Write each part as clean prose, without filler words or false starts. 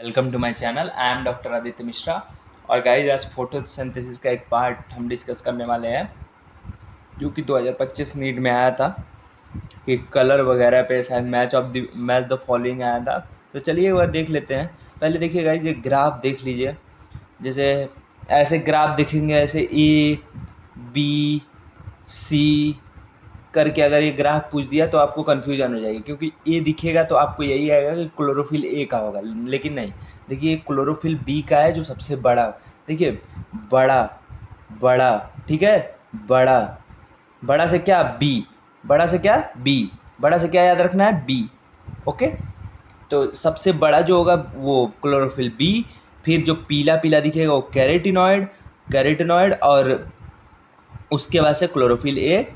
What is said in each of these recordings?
Welcome to my channel. I am doctor Aditya Mishra. और guys, आज photosynthesis का एक पार्ट हम डिस्कस करने वाले हैं जो कि 2025 नीट में आया था कि कलर वगैरह पे शायद मैच द फॉलोइंग आया था। तो चलिए एक बार देख लेते हैं। पहले देखिए गाइस, ये ग्राफ देख लीजिए। जैसे ऐसे ग्राफ दिखेंगे, ऐसे ए बी सी करके अगर ये ग्राफ पूछ दिया तो आपको कन्फ्यूजन हो जाएगी, क्योंकि ए दिखेगा तो आपको यही आएगा कि क्लोरोफिल ए का होगा, लेकिन नहीं। देखिए क्लोरोफिल बी का है जो सबसे बड़ा। देखिए बड़ा बड़ा, ठीक है। बड़ा बड़ा से क्या बी, बड़ा से क्या बी, बड़ा से क्या याद रखना है बी। ओके, तो सबसे बड़ा जो होगा वो क्लोरोफिल बी। फिर जो पीला पीला दिखेगा वो कैरेटिनॉइड, कैरेटिनॉइड। और उसके बाद से क्लोरोफिल ए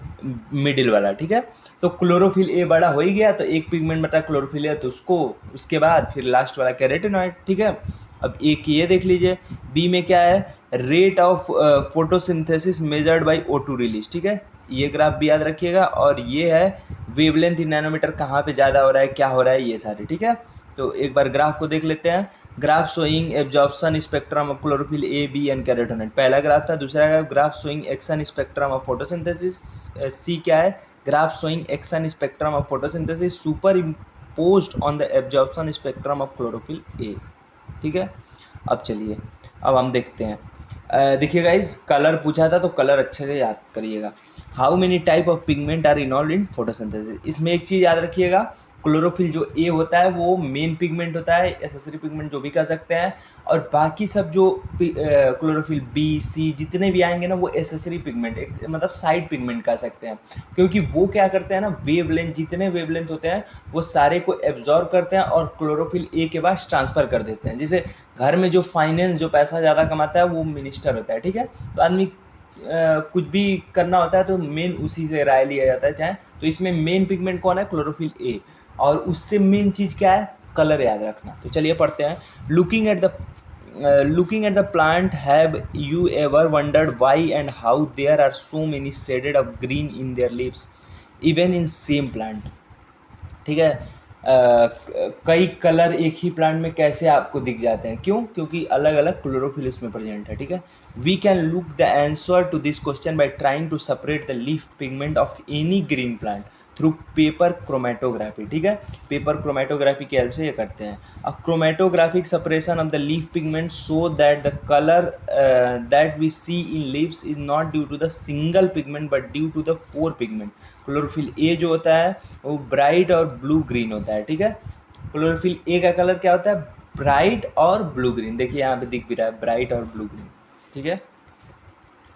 मिडिल वाला, ठीक है। तो क्लोरोफिल ए बड़ा हो ही गया, तो एक पिगमेंट बता क्लोरोफिल ए, तो उसको उसके बाद फिर लास्ट वाला कैरेटिनॉइड, ठीक है। अब एक ये देख लीजिए, बी में क्या है, rate of photosynthesis measured by O2 release, ठीक है। ये ग्राफ भी याद रखिएगा। और ये है वेवलेंथ इन नैनोमीटर, कहाँ पे ज़्यादा हो रहा है, क्या हो रहा है, ये सारे, ठीक है। तो एक बार ग्राफ को देख लेते हैं। Graph showing absorption spectrum of chlorophyll A B and carotenoid, पहला ग्राफ था। दूसरा graph showing action spectrum of photosynthesis, see क्या है, graph showing action spectrum of photosynthesis superimposed on the absorption spectrum of chlorophyll A, ठीक है। अब चलिए, अब हम देखते हैं। देखिएगा, इस कलर पूछा था तो कलर अच्छे से याद करिएगा। How many type of pigment are involve in photosynthesis. इसमें एक चीज़ याद रखिएगा, क्लोरोफिल जो ए होता है वो मेन पिगमेंट होता है, एसेसरी पिगमेंट जो भी कह सकते हैं। और बाकी सब जो क्लोरोफिल बी सी जितने भी आएंगे ना, वो एसेसरी पिगमेंट, एक मतलब साइड पिगमेंट कह सकते हैं। क्योंकि वो क्या करते हैं ना, वेवलेंथ, जितने वेवलेंथ होते हैं वो सारे को एब्जॉर्ब करते हैं और क्लोरोफिल ए के पास ट्रांसफ़र कर देते हैं। जैसे घर में जो फाइनेंस, जो पैसा ज़्यादा कमाता है वो मिनिस्टर होता है, ठीक है। तो आदमी कुछ भी करना होता है तो मेन उसी से राय लिया जाता है चाहे। तो इसमें मेन पिगमेंट कौन है, क्लोरोफिल ए। और उससे मेन चीज़ क्या है, कलर याद रखना। तो चलिए पढ़ते हैं। Looking at the plant, have you ever wondered why and how there are so many shaded of green in their leaves even in same plant, ठीक है। कई कलर एक ही प्लांट में कैसे आपको दिख जाते हैं, क्यों, क्योंकि अलग अलग क्लोरोफिल इसमें प्रेजेंट है, ठीक है। We can look the answer to this question by trying to separate the leaf pigment of any green plant through paper chromatography, ठीक है। पेपर क्रोमेटोग्राफी की हेल्प से ये करते हैं। A chromatographic separation of the leaf pigment so that the colour that we see in leaves is not due to the single pigment but due to the 4 pigment. Chlorophyll A जो होता है वो bright और blue green होता है, ठीक है। Chlorophyll A का कलर क्या होता है, ब्राइट और ब्लू ग्रीन। देखिए यहाँ पे दिख भी रहा है, ब्राइट और ब्लू ग्रीन, ठीक है।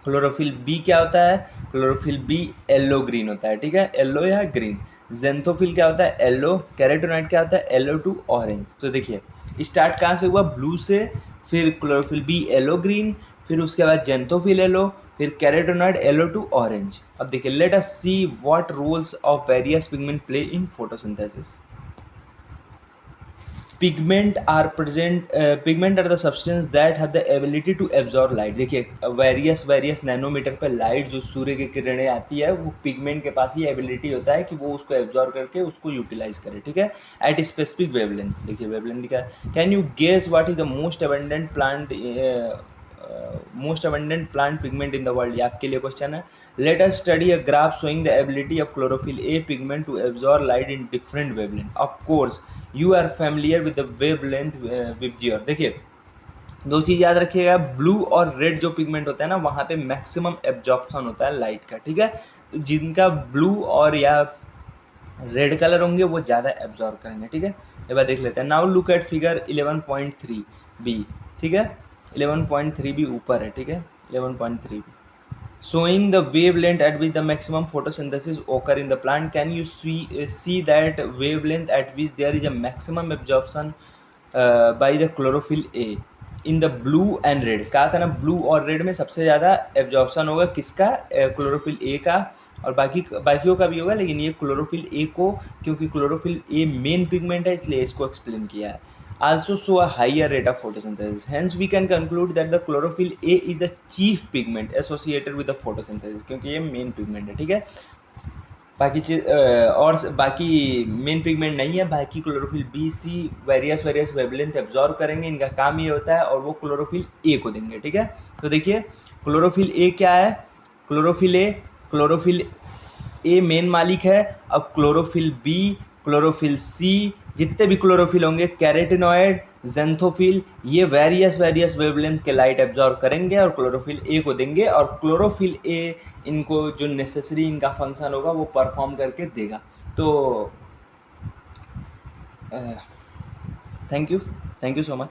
क्लोरोफिल बी क्या होता है, क्लोरोफिल बी येलो ग्रीन होता है, ठीक है, येलो या ग्रीन। जेंथोफिल क्या होता है, येलो। कैरोटीनॉइड क्या होता है, येलो टू ऑरेंज। तो देखिए स्टार्ट कहाँ से हुआ, ब्लू से, फिर क्लोरोफिल बी येलो ग्रीन, फिर उसके बाद जेंथोफिल येलो, फिर कैरोटीनॉइड येलो टू ऑरेंज। अब देखिए, let us see what roles of various pigment play in photosynthesis. Pigment are the substance that have the ability to absorb light। देखिए various nanometre पे light जो सूर्य की किरणें आती है वो पिगमेंट के पास ही एबिलिटी होता है कि वो उसको एब्जॉर्ब करके उसको यूटिलाइज करे, ठीक है, एट स्पेसिफिक वेवलेंथ। देखिए वेवलेंथ लिखा है। Can you guess what is the most abundant plant pigment in the world, ये आपके लिए क्वेश्चन है। Let us study a graph showing the ability of chlorophyll A pigment to absorb light in different wavelength. Of course you are familiar with the wavelength VIBGYOR. देखिए दो चीज़ याद रखिएगा, blue और red जो पिगमेंट होता है ना, वहाँ पे मैक्सिमम एब्जॉर्प्शन होता है लाइट का, ठीक है। तो जिनका ब्लू और या रेड कलर होंगे वो ज़्यादा एब्जॉर्ब करेंगे, ठीक है। एक बार देख लेते हैं। Now look at figure 11.3 B, ठीक है। 11.3 भी ऊपर है, ठीक है, 11.3 B showing the wavelength at which the maximum photosynthesis occur in the plant. Can you see that wavelength at which there is a maximum absorption by the chlorophyll A in the blue and red। कहा था ना, blue और red में सबसे ज़्यादा absorption होगा किसका, chlorophyll A का। और बाकियों का भी होगा, लेकिन ये क्लोरोफिल ए को, क्योंकि क्लोरोफिल ए मेन पिगमेंट है इसलिए इसको एक्सप्लेन किया है। Also show a higher rate of photosynthesis. Hence, we can conclude that the chlorophyll A is the chief pigment associated with the photosynthesis, क्योंकि ये main pigment है, ठीक है। बाकी चीज और बाकी मेन पिगमेंट नहीं है। बाकी क्लोरोफिल बी सी वेरियस वेवलेंथ एब्जॉर्व करेंगे, इनका काम ये होता है, और वो क्लोरोफिल ए को देंगे। ठीक है, तो देखिए क्लोरोफिल ए क्या है। क्लोरोफिल ए मेन मालिक है। अब क्लोरोफिल बी, क्लोरोफिल सी, जितने भी क्लोरोफिल होंगे, कैरेटिनॉइड, जेंथोफिल, ये वेरियस वेवलेंथ के लाइट एब्जॉर्व करेंगे और क्लोरोफिल ए को देंगे, और क्लोरोफिल ए इनको जो नेसेसरी इनका फंक्शन होगा वो परफॉर्म करके देगा। तो थैंक यू सो मच।